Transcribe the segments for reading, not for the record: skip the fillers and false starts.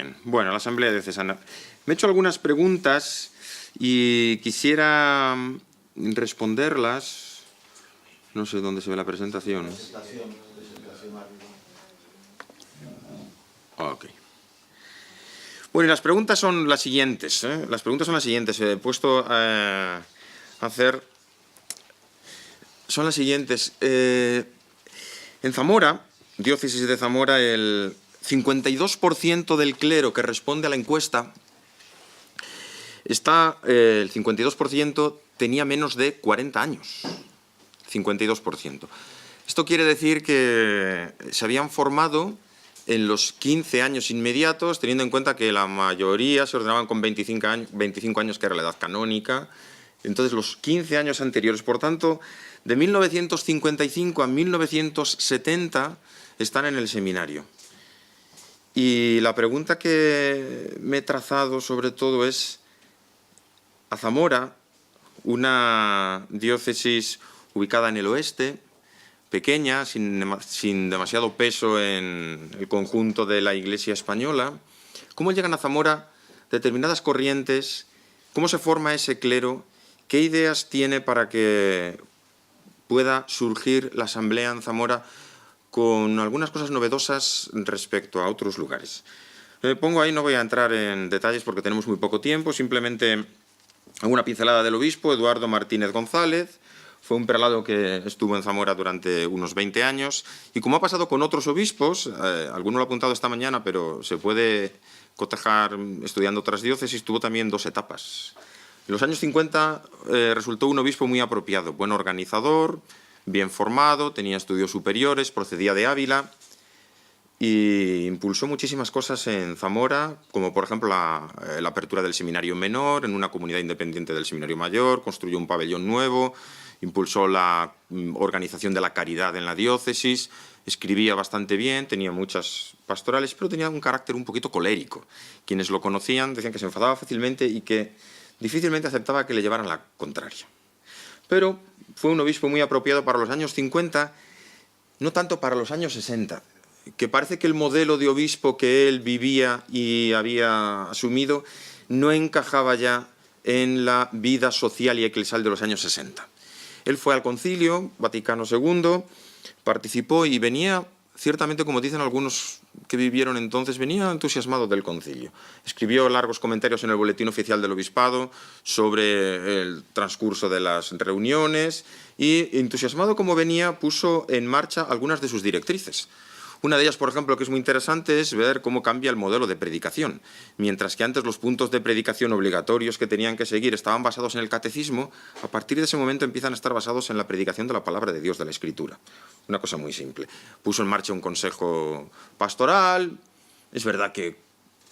bien. Bueno, la Asamblea Diocesana. Me he hecho algunas preguntas y quisiera responderlas. No sé dónde se ve la presentación. Presentación Ok. Bueno, y las preguntas son las siguientes. Las preguntas son las siguientes. He puesto a hacer... Son las siguientes. En Zamora, diócesis de Zamora, el 52% del clero que responde a la encuesta, el 52% tenía menos de 40 años. 52%. Esto quiere decir que se habían formado en los 15 años inmediatos, teniendo en cuenta que la mayoría se ordenaban con 25 años, que era la edad canónica. Entonces, los 15 años anteriores. Por tanto, de 1955 a 1970 están en el seminario. Y la pregunta que me he trazado sobre todo es: a Zamora, una diócesis ubicada en el oeste, pequeña, sin demasiado peso en el conjunto de la Iglesia española, ¿cómo llegan a Zamora determinadas corrientes? ¿Cómo se forma ese clero? ¿Qué ideas tiene para que pueda surgir la Asamblea en Zamora con algunas cosas novedosas respecto a otros lugares? Me pongo ahí, no voy a entrar en detalles porque tenemos muy poco tiempo, simplemente alguna pincelada del obispo, Eduardo Martínez González. Fue un prelado que estuvo en Zamora durante unos 20 años y, como ha pasado con otros obispos, alguno lo ha apuntado esta mañana, pero se puede cotejar estudiando otras diócesis, tuvo también dos etapas. En los años 50 resultó un obispo muy apropiado, buen organizador, bien formado, tenía estudios superiores, procedía de Ávila y impulsó muchísimas cosas en Zamora, como por ejemplo la apertura del seminario menor en una comunidad independiente del seminario mayor, construyó un pabellón nuevo, impulsó la organización de la caridad en la diócesis, escribía bastante bien, tenía muchas pastorales, pero tenía un carácter un poquito colérico. Quienes lo conocían decían que se enfadaba fácilmente y que difícilmente aceptaba que le llevaran la contraria. Pero fue un obispo muy apropiado para los años 50, no tanto para los años 60, que parece que el modelo de obispo que él vivía y había asumido no encajaba ya en la vida social y eclesial de los años 60. Él fue al Concilio Vaticano II, participó y venía, ciertamente, como dicen algunos que vivieron entonces, venía entusiasmado del Concilio. Escribió largos comentarios en el Boletín Oficial del Obispado sobre el transcurso de las reuniones y, entusiasmado como venía, puso en marcha algunas de sus directrices. Una de ellas, por ejemplo, que es muy interesante, es ver cómo cambia el modelo de predicación. Mientras que antes los puntos de predicación obligatorios que tenían que seguir estaban basados en el catecismo, a partir de ese momento empiezan a estar basados en la predicación de la palabra de Dios, de la Escritura. Una cosa muy simple. Puso en marcha un consejo pastoral. Es verdad que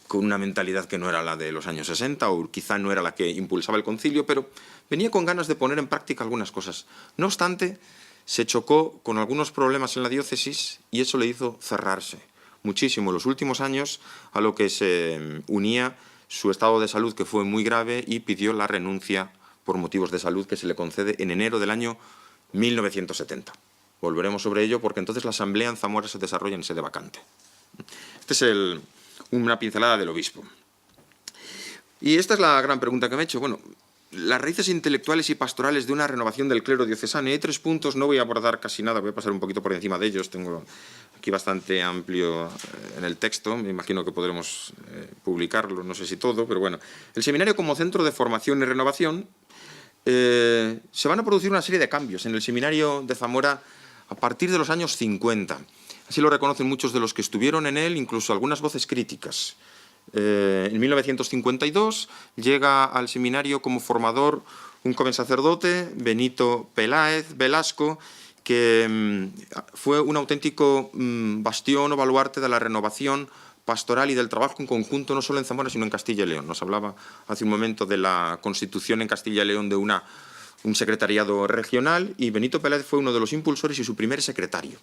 con una mentalidad que no era la de los años 60 o quizá no era la que impulsaba el concilio, pero venía con ganas de poner en práctica algunas cosas. No obstante, se chocó con algunos problemas en la diócesis y eso le hizo cerrarse muchísimo en los últimos años, a lo que se unía su estado de salud, que fue muy grave, y pidió la renuncia por motivos de salud, que se le concede en enero del año 1970. Volveremos sobre ello porque entonces la Asamblea en Zamora se desarrolla en sede vacante. Esta es una pincelada del obispo. Y esta es la gran pregunta que me he hecho. Bueno, las raíces intelectuales y pastorales de una renovación del clero diocesano. Y hay 3 puntos, no voy a abordar casi nada, voy a pasar un poquito por encima de ellos. Tengo aquí bastante amplio en el texto, me imagino que podremos publicarlo, no sé si todo, pero bueno. El seminario como centro de formación y renovación, se van a producir una serie de cambios en el seminario de Zamora a partir de los años 50. Así lo reconocen muchos de los que estuvieron en él, incluso algunas voces críticas. En 1952 llega al seminario como formador un joven sacerdote, Benito Peláez Velasco, que fue un auténtico bastión o baluarte de la renovación pastoral y del trabajo en conjunto, no solo en Zamora, sino en Castilla y León. Nos hablaba hace un momento de la constitución en Castilla y León de un secretariado regional, y Benito Peláez fue uno de los impulsores y su primer secretario.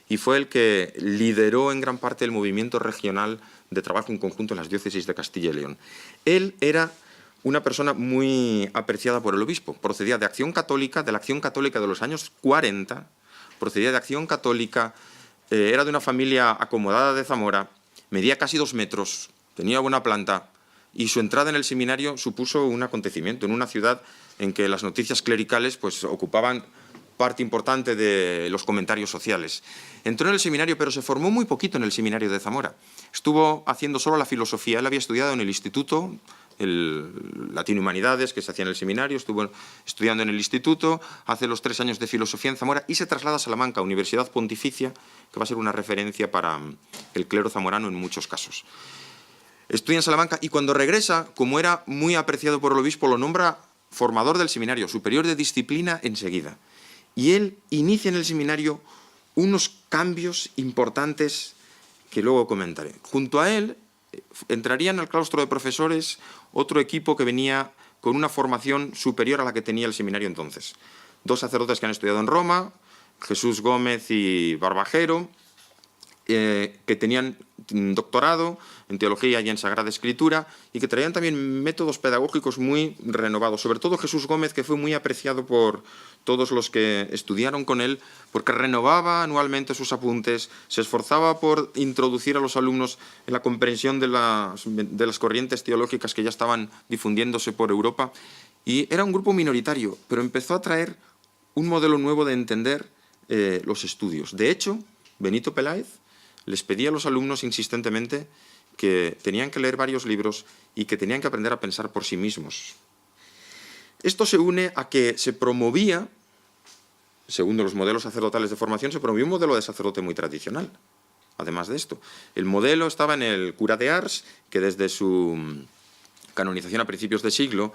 Y fue el que lideró en gran parte el movimiento regional de trabajo en conjunto en las diócesis de Castilla y León. Él era una persona muy apreciada por el obispo. Procedía de Acción Católica, de la Acción Católica de los años 40, procedía de Acción Católica, era de una familia acomodada de Zamora, medía casi 2 metros, tenía buena planta, y su entrada en el seminario supuso un acontecimiento en una ciudad en que las noticias clericales pues, ocupaban parte importante de los comentarios sociales. Entró en el seminario, pero se formó muy poquito en el seminario de Zamora. Estuvo haciendo solo la filosofía. Él había estudiado en el instituto, el Latino Humanidades, que se hacía en el seminario, estuvo estudiando en el instituto, hace los 3 años de filosofía en Zamora y se traslada a Salamanca, Universidad Pontificia, que va a ser una referencia para el clero zamorano en muchos casos. Estudia en Salamanca y cuando regresa, como era muy apreciado por el obispo, lo nombra formador del seminario, superior de disciplina enseguida. Y él inicia en el seminario unos cambios importantes que luego comentaré. Junto a él entrarían al claustro de profesores otro equipo que venía con una formación superior a la que tenía el seminario entonces. 2 sacerdotes que han estudiado en Roma, Jesús Gómez y Barbajero, que tenían doctorado en teología y en Sagrada Escritura y que traían también métodos pedagógicos muy renovados, sobre todo Jesús Gómez, que fue muy apreciado por todos los que estudiaron con él, porque renovaba anualmente sus apuntes, se esforzaba por introducir a los alumnos en la comprensión de las corrientes teológicas que ya estaban difundiéndose por Europa, y era un grupo minoritario, pero empezó a traer un modelo nuevo de entender los estudios. De hecho, Benito Peláez les pedía a los alumnos insistentemente que tenían que leer varios libros y que tenían que aprender a pensar por sí mismos. Esto se une a que se promovía, según los modelos sacerdotales de formación, se promovía un modelo de sacerdote muy tradicional. Además de esto, el modelo estaba en el cura de Ars, que desde su canonización a principios de siglo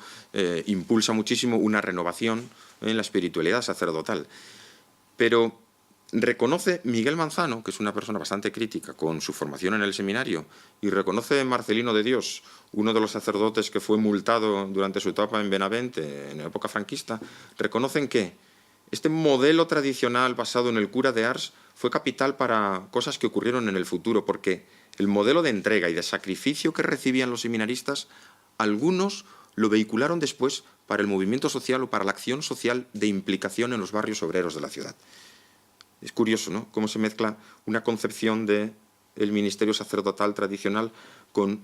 impulsa muchísimo una renovación en la espiritualidad sacerdotal. Pero reconoce Miguel Manzano, que es una persona bastante crítica con su formación en el seminario, y reconoce Marcelino de Dios, uno de los sacerdotes que fue multado durante su etapa en Benavente, en la época franquista, reconocen que este modelo tradicional basado en el cura de Ars fue capital para cosas que ocurrieron en el futuro, porque el modelo de entrega y de sacrificio que recibían los seminaristas, algunos lo vehicularon después para el movimiento social o para la acción social de implicación en los barrios obreros de la ciudad. Es curioso, ¿no?, cómo se mezcla una concepción del ministerio sacerdotal tradicional con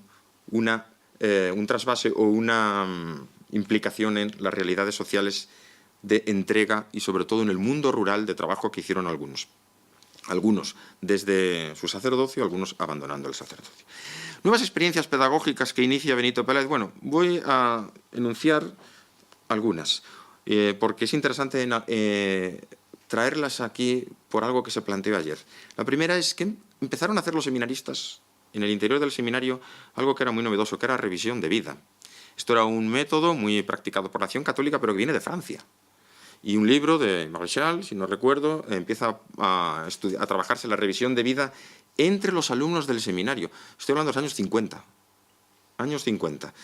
un trasvase o una implicación en las realidades sociales de entrega y sobre todo en el mundo rural de trabajo que hicieron algunos. Algunos desde su sacerdocio, algunos abandonando el sacerdocio. Nuevas experiencias pedagógicas que inicia Benito Peláez. Bueno, voy a enunciar algunas, porque es interesante traerlas aquí por algo que se planteó ayer. La primera es que empezaron a hacer los seminaristas en el interior del seminario algo que era muy novedoso, que era revisión de vida. Esto era un método muy practicado por la Acción Católica, pero que viene de Francia. Y un libro de Maréchal, si no recuerdo, empieza a trabajarse la revisión de vida entre los alumnos del seminario. Estoy hablando de los años 50. Años 50.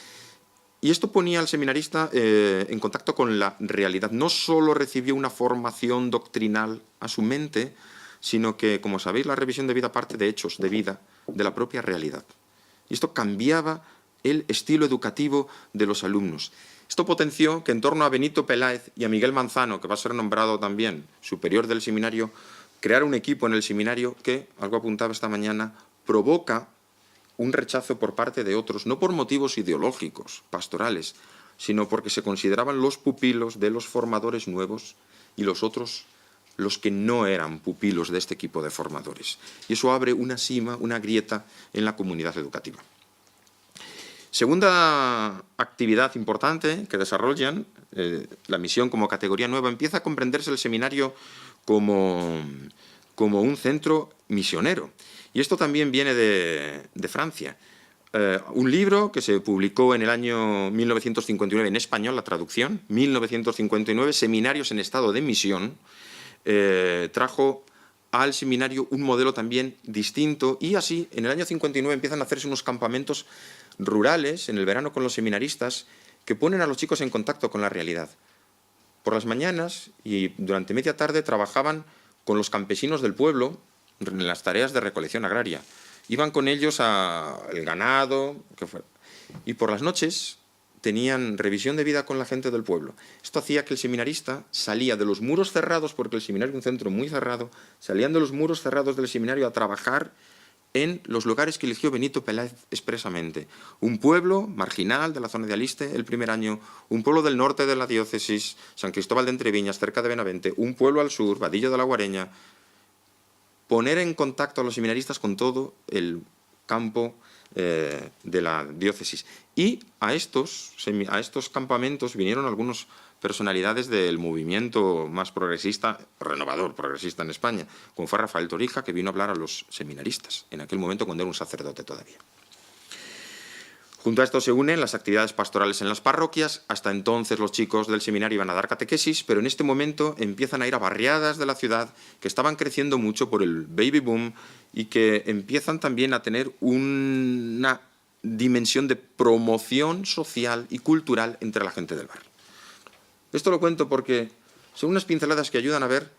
Y esto ponía al seminarista en contacto con la realidad. No solo recibió una formación doctrinal a su mente, sino que, como sabéis, la revisión de vida parte de hechos de vida, de la propia realidad. Y esto cambiaba el estilo educativo de los alumnos. Esto potenció que en torno a Benito Peláez y a Miguel Manzano, que va a ser nombrado también superior del seminario, crear un equipo en el seminario que, algo apuntaba esta mañana, provoca un rechazo por parte de otros, no por motivos ideológicos, pastorales, sino porque se consideraban los pupilos de los formadores nuevos y los otros los que no eran pupilos de este equipo de formadores. Y eso abre una sima, una grieta en la comunidad educativa. Segunda actividad importante que desarrollan, la misión como categoría nueva, empieza a comprenderse el seminario como un centro misionero. Y esto también viene de Francia. Un libro que se publicó en el año 1959 en español, la traducción, 1959, Seminarios en estado de misión, trajo al seminario un modelo también distinto y así en el año 59 empiezan a hacerse unos campamentos rurales en el verano con los seminaristas que ponen a los chicos en contacto con la realidad. Por las mañanas y durante media tarde trabajaban con los campesinos del pueblo en las tareas de recolección agraria. Iban con ellos al ganado, y por las noches tenían revisión de vida con la gente del pueblo. Esto hacía que el seminarista salía de los muros cerrados, porque el seminario es un centro muy cerrado, salían de los muros cerrados del seminario a trabajar en los lugares que eligió Benito Peláez expresamente. Un pueblo marginal de la zona de Aliste el primer año, un pueblo del norte de la diócesis, San Cristóbal de Entreviñas, cerca de Benavente, un pueblo al sur, Vadillo de la Guareña. Poner en contacto a los seminaristas con todo el campo de la diócesis. Y a estos campamentos vinieron algunas personalidades del movimiento más progresista, renovador, progresista en España, como fue Rafael Torija, que vino a hablar a los seminaristas, en aquel momento cuando era un sacerdote todavía. Junto a esto se unen las actividades pastorales en las parroquias. Hasta entonces los chicos del seminario iban a dar catequesis, pero en este momento empiezan a ir a barriadas de la ciudad que estaban creciendo mucho por el baby boom y que empiezan también a tener una dimensión de promoción social y cultural entre la gente del barrio. Esto lo cuento porque son unas pinceladas que ayudan a ver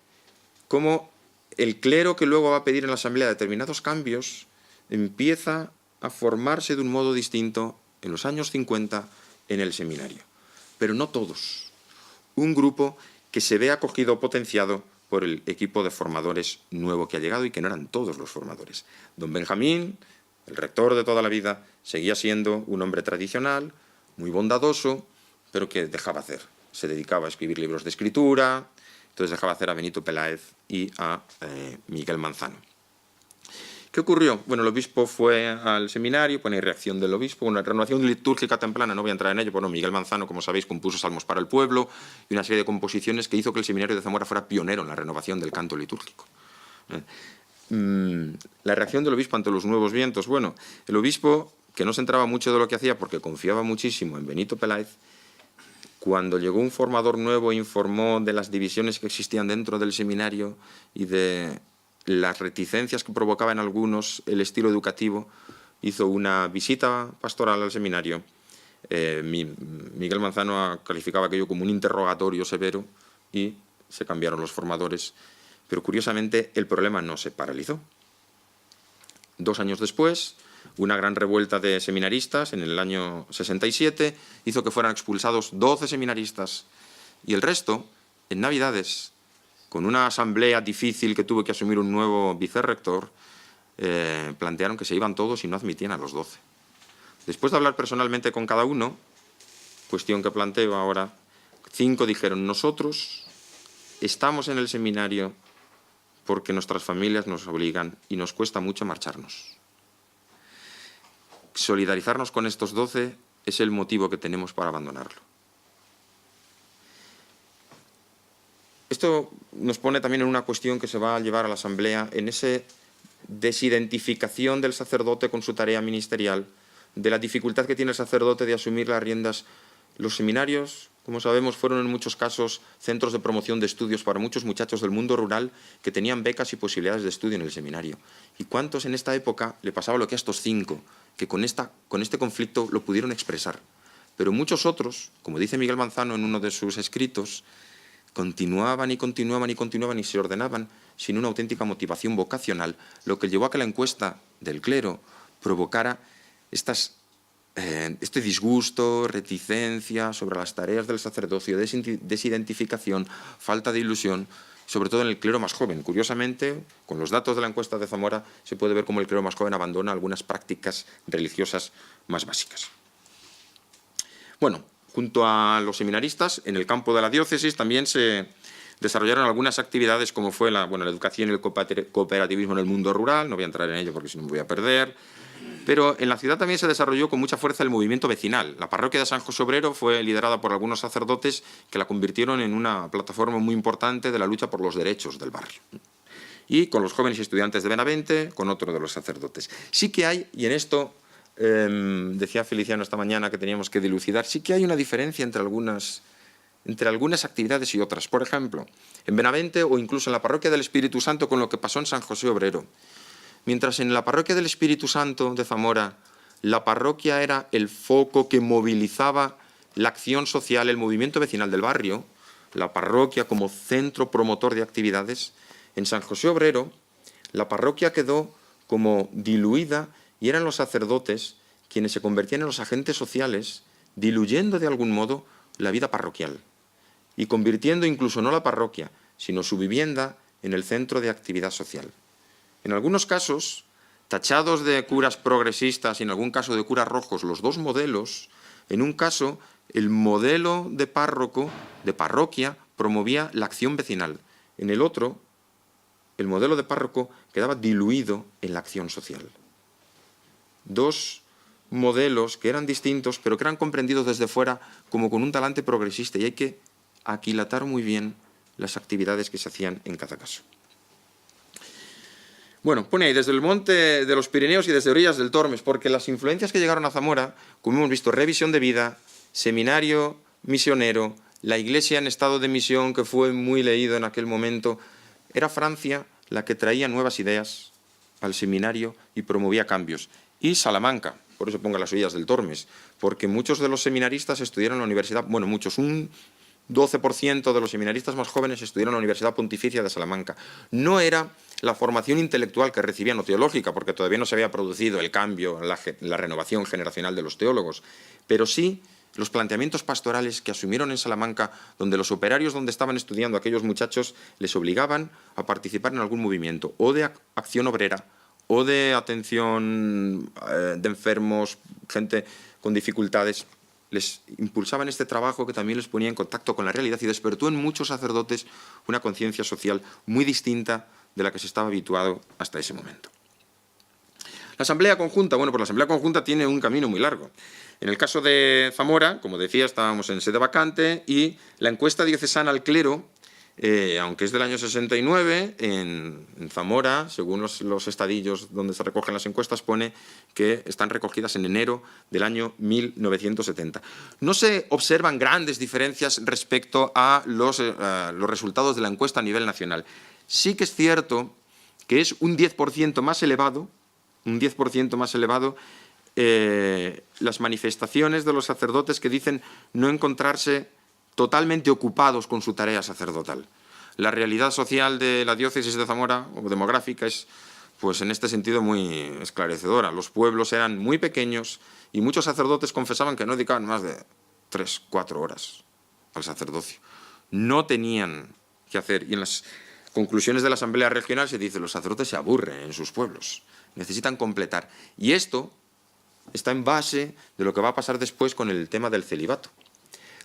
cómo el clero que luego va a pedir en la asamblea determinados cambios empieza a formarse de un modo distinto en los años 50 en el seminario. Pero no todos. Un grupo que se ve acogido o potenciado por el equipo de formadores nuevo que ha llegado y que no eran todos los formadores. Don Benjamín, el rector de toda la vida, seguía siendo un hombre tradicional, muy bondadoso, pero que dejaba hacer. Se dedicaba a escribir libros de escritura, entonces dejaba hacer a Benito Peláez y a Miguel Manzano. ¿Qué ocurrió? Bueno, el obispo fue al seminario, pone reacción del obispo, una renovación litúrgica temprana, no voy a entrar en ello, bueno, Miguel Manzano, como sabéis, compuso Salmos para el Pueblo y una serie de composiciones que hizo que el seminario de Zamora fuera pionero en la renovación del canto litúrgico. La reacción del obispo ante los nuevos vientos. Bueno, el obispo, que no se enteraba mucho de lo que hacía porque confiaba muchísimo en Benito Peláez, cuando llegó un formador nuevo informó de las divisiones que existían dentro del seminario y de las reticencias que provocaba en algunos el estilo educativo, hizo una visita pastoral al seminario. Miguel Manzano calificaba aquello como un interrogatorio severo y se cambiaron los formadores. Pero curiosamente el problema no se paralizó. 2 años después, una gran revuelta de seminaristas en el año 67 hizo que fueran expulsados 12 seminaristas y el resto, en Navidades, con una asamblea difícil que tuvo que asumir un nuevo vicerrector, plantearon que se iban todos y no admitían a los 12. Después de hablar personalmente con cada uno, cuestión que planteo ahora, 5 dijeron: nosotros estamos en el seminario porque nuestras familias nos obligan y nos cuesta mucho marcharnos. Solidarizarnos con estos 12 es el motivo que tenemos para abandonarlo. Esto nos pone también en una cuestión que se va a llevar a la asamblea, en esa desidentificación del sacerdote con su tarea ministerial, de la dificultad que tiene el sacerdote de asumir las riendas. Los seminarios, como sabemos, fueron en muchos casos centros de promoción de estudios para muchos muchachos del mundo rural que tenían becas y posibilidades de estudio en el seminario. ¿Y cuántos en esta época le pasaba lo que a estos 5, que con este conflicto lo pudieron expresar? Pero muchos otros, como dice Miguel Manzano en uno de sus escritos, continuaban y continuaban y continuaban y se ordenaban sin una auténtica motivación vocacional, lo que llevó a que la encuesta del clero provocara este disgusto, reticencia sobre las tareas del sacerdocio, desidentificación, falta de ilusión, sobre todo en el clero más joven. Curiosamente, con los datos de la encuesta de Zamora, se puede ver cómo el clero más joven abandona algunas prácticas religiosas más básicas. Bueno, junto a los seminaristas, en el campo de la diócesis también se desarrollaron algunas actividades como fue la educación y el cooperativismo en el mundo rural, no voy a entrar en ello porque si no me voy a perder, pero en la ciudad también se desarrolló con mucha fuerza el movimiento vecinal. La parroquia de San José Obrero fue liderada por algunos sacerdotes que la convirtieron en una plataforma muy importante de la lucha por los derechos del barrio. Y con los jóvenes y estudiantes de Benavente, con otro de los sacerdotes. Sí que hay, y en esto decía Feliciano esta mañana que teníamos que dilucidar, sí que hay una diferencia entre algunas actividades y otras. Por ejemplo, en Benavente o incluso en la parroquia del Espíritu Santo con lo que pasó en San José Obrero. Mientras en la parroquia del Espíritu Santo de Zamora, la parroquia era el foco que movilizaba la acción social, el movimiento vecinal del barrio, la parroquia como centro promotor de actividades, en San José Obrero la parroquia quedó como diluida y eran los sacerdotes quienes se convertían en los agentes sociales, diluyendo de algún modo la vida parroquial y convirtiendo incluso no la parroquia, sino su vivienda en el centro de actividad social. En algunos casos, tachados de curas progresistas y en algún caso de curas rojos, los dos modelos, en un caso el modelo de párroco, de parroquia, promovía la acción vecinal. En el otro, el modelo de párroco quedaba diluido en la acción social. Dos modelos que eran distintos, pero que eran comprendidos desde fuera como con un talante progresista, y hay que aquilatar muy bien las actividades que se hacían en cada caso. Bueno, pone ahí desde el monte de los Pirineos y desde orillas del Tormes, porque las influencias que llegaron a Zamora, como hemos visto, revisión de vida, seminario misionero, la iglesia en estado de misión, que fue muy leído en aquel momento, era Francia la que traía nuevas ideas al seminario y promovía cambios. Y Salamanca, por eso pongo las orillas del Tormes, porque muchos de los seminaristas estudiaron en la universidad, bueno, muchos, un 12% de los seminaristas más jóvenes estudiaron en la Universidad Pontificia de Salamanca. No era la formación intelectual que recibían o teológica, porque todavía no se había producido el cambio, la renovación generacional de los teólogos, pero sí los planteamientos pastorales que asumieron en Salamanca, donde los operarios donde estaban estudiando aquellos muchachos les obligaban a participar en algún movimiento, o de acción obrera, o de atención de enfermos, gente con dificultades. Les impulsaban este trabajo que también les ponía en contacto con la realidad y despertó en muchos sacerdotes una conciencia social muy distinta de la que se estaba habituado hasta ese momento. La Asamblea Conjunta, bueno, pues la Asamblea Conjunta tiene un camino muy largo. En el caso de Zamora, como decía, estábamos en sede vacante y la encuesta diocesana al clero, aunque es del año 69, en Zamora, según los estadillos donde se recogen las encuestas, pone que están recogidas en enero del año 1970. No se observan grandes diferencias respecto a los resultados de la encuesta a nivel nacional. Sí que es cierto que es un 10% más elevado, las manifestaciones de los sacerdotes que dicen no encontrarse totalmente ocupados con su tarea sacerdotal. La realidad social de la diócesis de Zamora, o demográfica, es pues en este sentido muy esclarecedora. Los pueblos eran muy pequeños y muchos sacerdotes confesaban que no dedicaban más de 3 o 4 horas al sacerdocio. No tenían que hacer. Y en las conclusiones de la Asamblea Regional se dice los sacerdotes se aburren en sus pueblos, necesitan completar. Y esto está en base de lo que va a pasar después con el tema del celibato.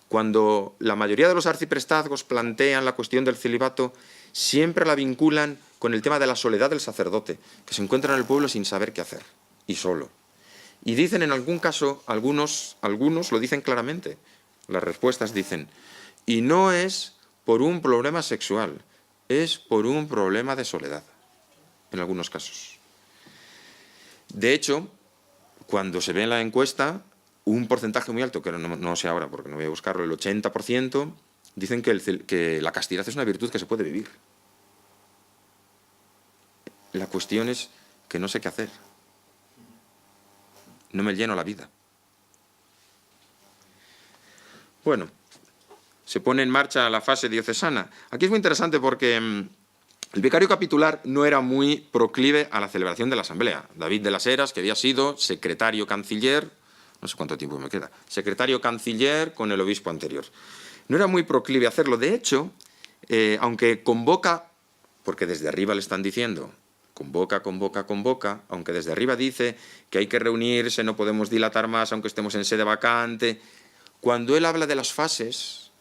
Cuando la mayoría de los arciprestazgos plantean la cuestión del celibato, siempre la vinculan con el tema de la soledad del sacerdote, que se encuentra en el pueblo sin saber qué hacer, y solo. Y dicen en algún caso, algunos lo dicen claramente, las respuestas dicen, y no es por un problema sexual, es por un problema de soledad, en algunos casos. De hecho, cuando se ve en la encuesta, un porcentaje muy alto, que no sé ahora porque no voy a buscarlo, el 80%, dicen que la castidad es una virtud que se puede vivir. La cuestión es que no sé qué hacer. No me lleno la vida. Bueno, se pone en marcha la fase diocesana. Aquí es muy interesante porque el vicario capitular no era muy proclive a la celebración de la asamblea. David de las Heras, que había sido secretario canciller, no sé cuánto tiempo me queda, secretario canciller con el obispo anterior. No era muy proclive a hacerlo. De hecho, aunque convoca, porque desde arriba le están diciendo, convoca, aunque desde arriba dice que hay que reunirse, no podemos dilatar más aunque estemos en sede vacante, cuando él habla de las fases,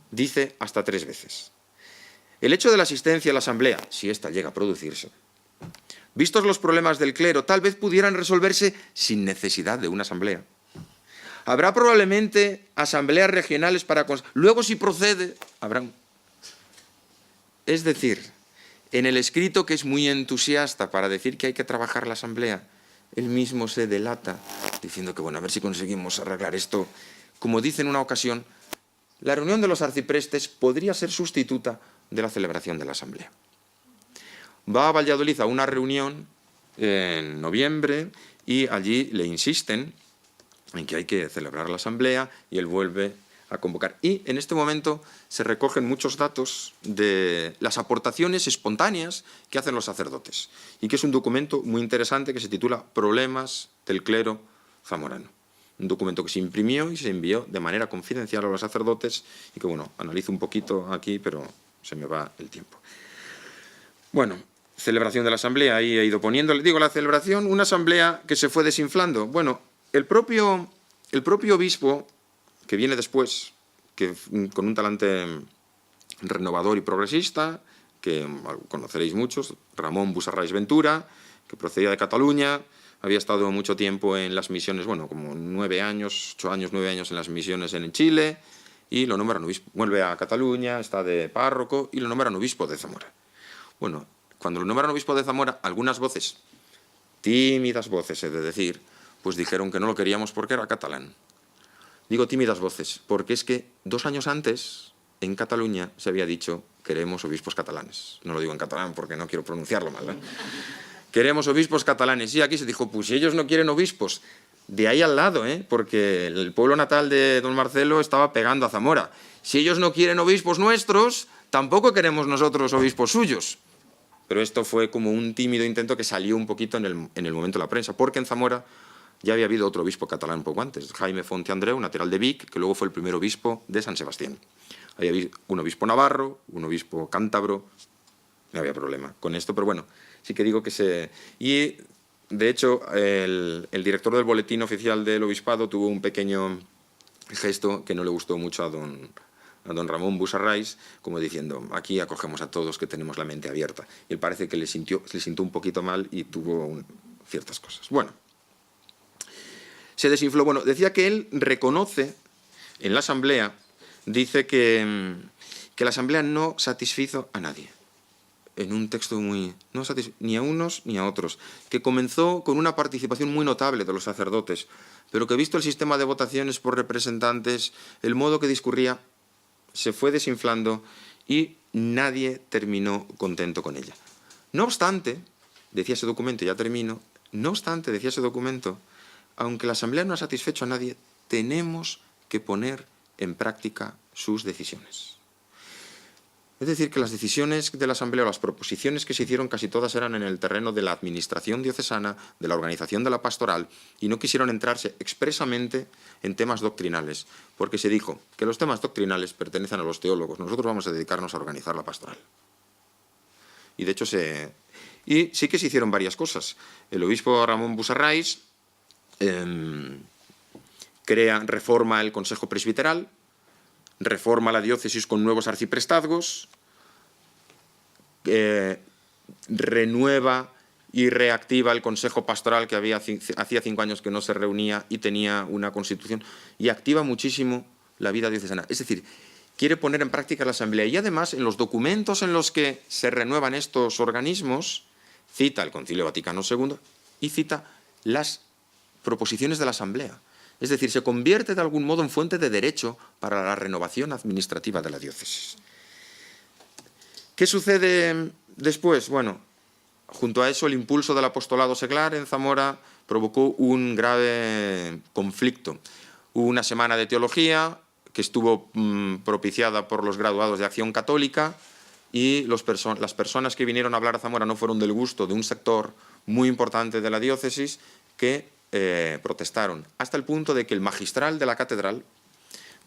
dice hasta 3 veces. El hecho de la asistencia a la asamblea, si ésta llega a producirse, vistos los problemas del clero, tal vez pudieran resolverse sin necesidad de una asamblea. Habrá probablemente asambleas regionales para... Luego, si procede, habrán... Es decir, en el escrito, que es muy entusiasta para decir que hay que trabajar la asamblea, él mismo se delata, diciendo que, bueno, a ver si conseguimos arreglar esto. Como dice en una ocasión, la reunión de los arciprestes podría ser sustituta de la celebración de la asamblea. Va a Valladolid a una reunión en noviembre y allí le insisten en que hay que celebrar la asamblea y él vuelve a convocar. Y en este momento se recogen muchos datos de las aportaciones espontáneas que hacen los sacerdotes y que es un documento muy interesante que se titula Problemas del clero zamorano. Un documento que se imprimió y se envió de manera confidencial a los sacerdotes y que, bueno, analizo un poquito aquí, pero se me va el tiempo. Bueno, celebración de la asamblea, ahí he ido poniéndole. Digo, la celebración, una asamblea que se fue desinflando. Bueno, el propio obispo, que viene después, que con un talante renovador y progresista, que conoceréis muchos, Ramón Busarrais Ventura, que procedía de Cataluña, había estado mucho tiempo en las misiones, bueno, como 9 años en las misiones en Chile, y lo nombran obispo. Vuelve a Cataluña, está de párroco, y lo nombran obispo de Zamora. Bueno, cuando lo nombran obispo de Zamora, algunas voces, tímidas voces, he de decir, pues dijeron que no lo queríamos porque era catalán. Digo tímidas voces, porque es que 2 años antes, en Cataluña, se había dicho queremos obispos catalanes. No lo digo en catalán porque no quiero pronunciarlo mal, ¿eh? Queremos obispos catalanes. Y aquí se dijo, pues si ellos no quieren obispos, de ahí al lado, porque el pueblo natal de don Marcelo estaba pegando a Zamora. Si ellos no quieren obispos nuestros, tampoco queremos nosotros obispos suyos. Pero esto fue como un tímido intento que salió un poquito en el momento de la prensa, porque en Zamora ya había habido otro obispo catalán un poco antes, Jaime Fonte Andreu, natural de Vic, que luego fue el primer obispo de San Sebastián. Había un obispo navarro, un obispo cántabro, no había problema con esto, pero bueno, sí que digo que se... Y, de hecho, el director del boletín oficial del obispado tuvo un pequeño gesto que no le gustó mucho a don Ramón Busarrais, como diciendo, aquí acogemos a todos que tenemos la mente abierta. Y él parece que le sintió un poquito mal y tuvo ciertas cosas. Bueno, se desinfló. Bueno, decía que él reconoce en la asamblea, dice que la asamblea no satisfizo a nadie. En un texto muy... no satisfizo ni a unos ni a otros, que comenzó con una participación muy notable de los sacerdotes, pero que visto el sistema de votaciones por representantes, el modo que discurría, se fue desinflando y nadie terminó contento con ella. No obstante, decía ese documento, ya termino, no obstante, decía ese documento, aunque la asamblea no ha satisfecho a nadie, tenemos que poner en práctica sus decisiones. Es decir, que las decisiones de la Asamblea o las proposiciones que se hicieron casi todas eran en el terreno de la administración diocesana, de la organización de la pastoral, y no quisieron entrarse expresamente en temas doctrinales, porque se dijo que los temas doctrinales pertenecen a los teólogos, nosotros vamos a dedicarnos a organizar la pastoral. Y de hecho y sí que se hicieron varias cosas. El obispo Ramón Busarrais reforma el Consejo Presbiteral, reforma la diócesis con nuevos arciprestazgos, renueva y reactiva el Consejo Pastoral que hacía 5 años que no se reunía y tenía una constitución, y activa muchísimo la vida diocesana. Es decir, quiere poner en práctica la asamblea y además en los documentos en los que se renuevan estos organismos cita el Concilio Vaticano II y cita las proposiciones de la asamblea. Es decir, se convierte de algún modo en fuente de derecho para la renovación administrativa de la diócesis. ¿Qué sucede después? Bueno, junto a eso el impulso del apostolado seglar en Zamora provocó un grave conflicto. Hubo una semana de teología que estuvo propiciada por los graduados de Acción Católica y las personas que vinieron a hablar a Zamora no fueron del gusto de un sector muy importante de la diócesis que protestaron, hasta el punto de que el magistral de la catedral,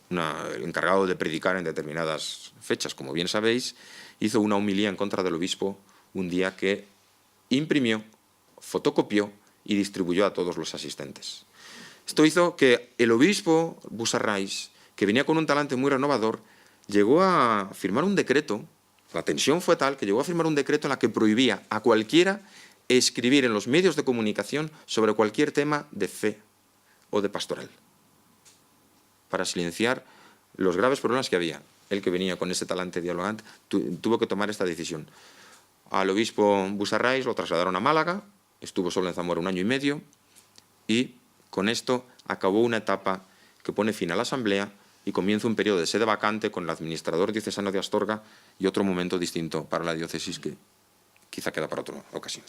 el encargado de predicar en determinadas fechas, como bien sabéis, hizo una homilía en contra del obispo un día que imprimió, fotocopió y distribuyó a todos los asistentes. Esto hizo que el obispo Busarrais, que venía con un talante muy renovador, llegó a firmar un decreto, la tensión fue tal que llegó a firmar un decreto en la que prohibía a cualquiera escribir en los medios de comunicación sobre cualquier tema de fe o de pastoral, para silenciar los graves problemas que había. Él, que venía con ese talante dialogante, tuvo que tomar esta decisión. Al obispo Busarrais lo trasladaron a Málaga, estuvo solo en Zamora 1 año y medio, y con esto acabó una etapa que pone fin a la asamblea y comienza un periodo de sede vacante con el administrador diocesano de Astorga y otro momento distinto para la diócesis que quizá queda para otra ocasión.